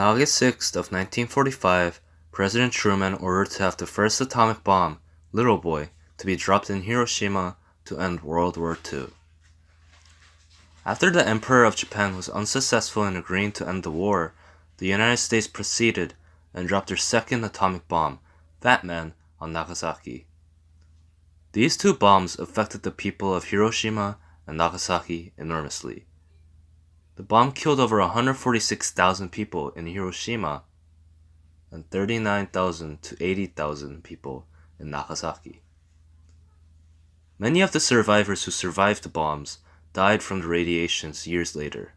On August 6th of 1945, President Truman ordered to have the first atomic bomb, Little Boy, to be dropped in Hiroshima to end World War II. After the Emperor of Japan was unsuccessful in agreeing to end the war, the United States proceeded and dropped their second atomic bomb, Fat Man, on Nagasaki. These two bombs affected the people of Hiroshima and Nagasaki enormously. The bomb killed over 146,000 people in Hiroshima and 39,000 to 80,000 people in Nagasaki. Many of the survivors who survived the bombs died from the radiations years later.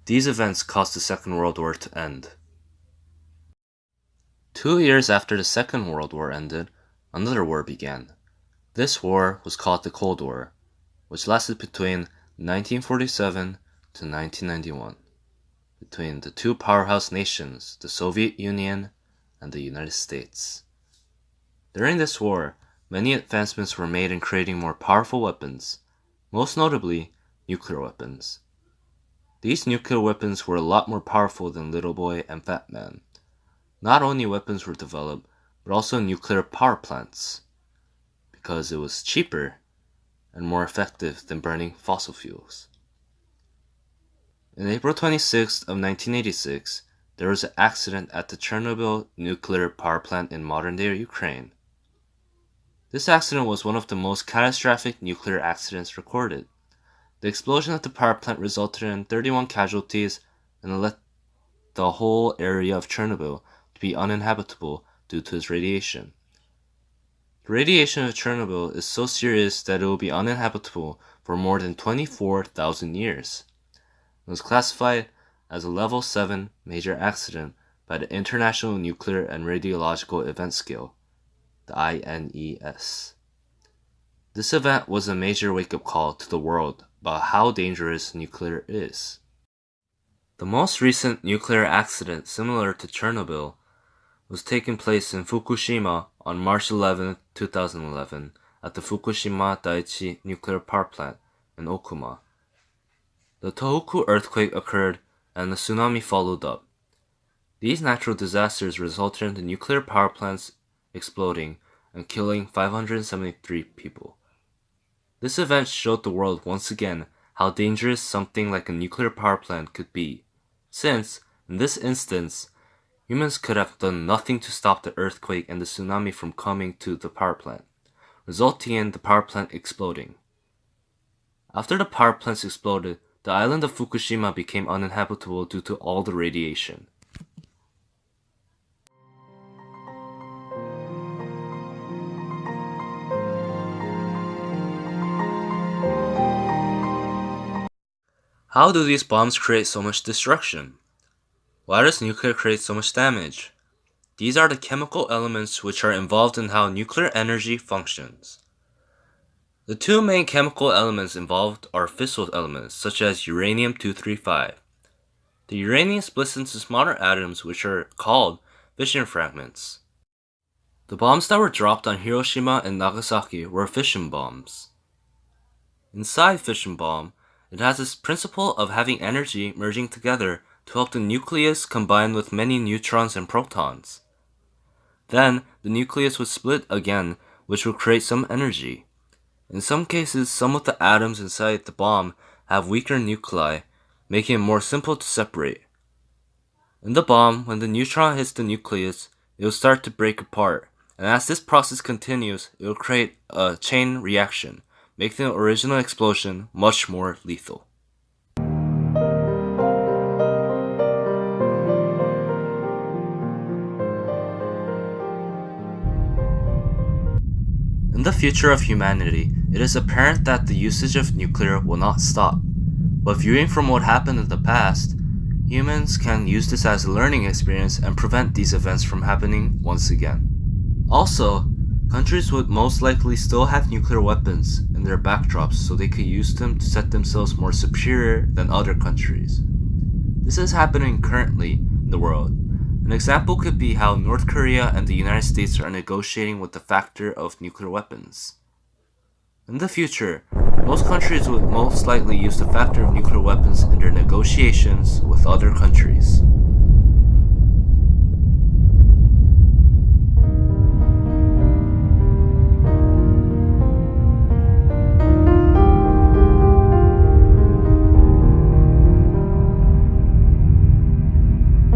These events caused the Second World War to end. 2 years after the Second World War ended, another war began. This war was called the Cold War, which lasted between 1947 to 1991, between the two powerhouse nations, the Soviet Union and the United States. During this war, many advancements were made in creating more powerful weapons, most notably nuclear weapons. These nuclear weapons were a lot more powerful than Little Boy and Fat Man. Not only weapons were developed, but also nuclear power plants, because it was cheaper and more effective than burning fossil fuels. On April 26th of 1986, there was an accident at the Chernobyl nuclear power plant in modern-day Ukraine. This accident was one of the most catastrophic nuclear accidents recorded. The explosion at the power plant resulted in 31 casualties and led the whole area of Chernobyl to be uninhabitable due to its radiation. The radiation of Chernobyl is so serious that it will be uninhabitable for more than 24,000 years. It was classified as a Level 7 major accident by the International Nuclear and Radiological Event Scale, the INES. This event was a major wake-up call to the world about how dangerous nuclear is. The most recent nuclear accident similar to Chernobyl was taking place in Fukushima on March 11, 2011 at the Fukushima Daiichi nuclear power plant in Okuma. The Tohoku earthquake occurred and the tsunami followed up. These natural disasters resulted in the nuclear power plants exploding and killing 573 people. This event showed the world once again how dangerous something like a nuclear power plant could be, since, in this instance, humans could have done nothing to stop the earthquake and the tsunami from coming to the power plant, resulting in the power plant exploding. After the power plants exploded, the island of Fukushima became uninhabitable due to all the radiation. How do these bombs create so much destruction? Why does nuclear create so much damage? These are the chemical elements which are involved in how nuclear energy functions. The two main chemical elements involved are fissile elements, such as uranium-235. The uranium splits into smaller atoms which are called fission fragments. The bombs that were dropped on Hiroshima and Nagasaki were fission bombs. Inside fission bomb, it has this principle of having energy merging together to help the nucleus combine with many neutrons and protons. Then, the nucleus would split again, which will create some energy. In some cases, some of the atoms inside the bomb have weaker nuclei, making it more simple to separate. In the bomb, when the neutron hits the nucleus, it will start to break apart, and as this process continues, it will create a chain reaction, making the original explosion much more lethal. In the future of humanity, it is apparent that the usage of nuclear will not stop. But viewing from what happened in the past, humans can use this as a learning experience and prevent these events from happening once again. Also, countries would most likely still have nuclear weapons in their backdrops so they could use them to set themselves more superior than other countries. This is happening currently in the world. An example could be how North Korea and the United States are negotiating with the factor of nuclear weapons. In the future, most countries would most likely use the factor of nuclear weapons in their negotiations with other countries.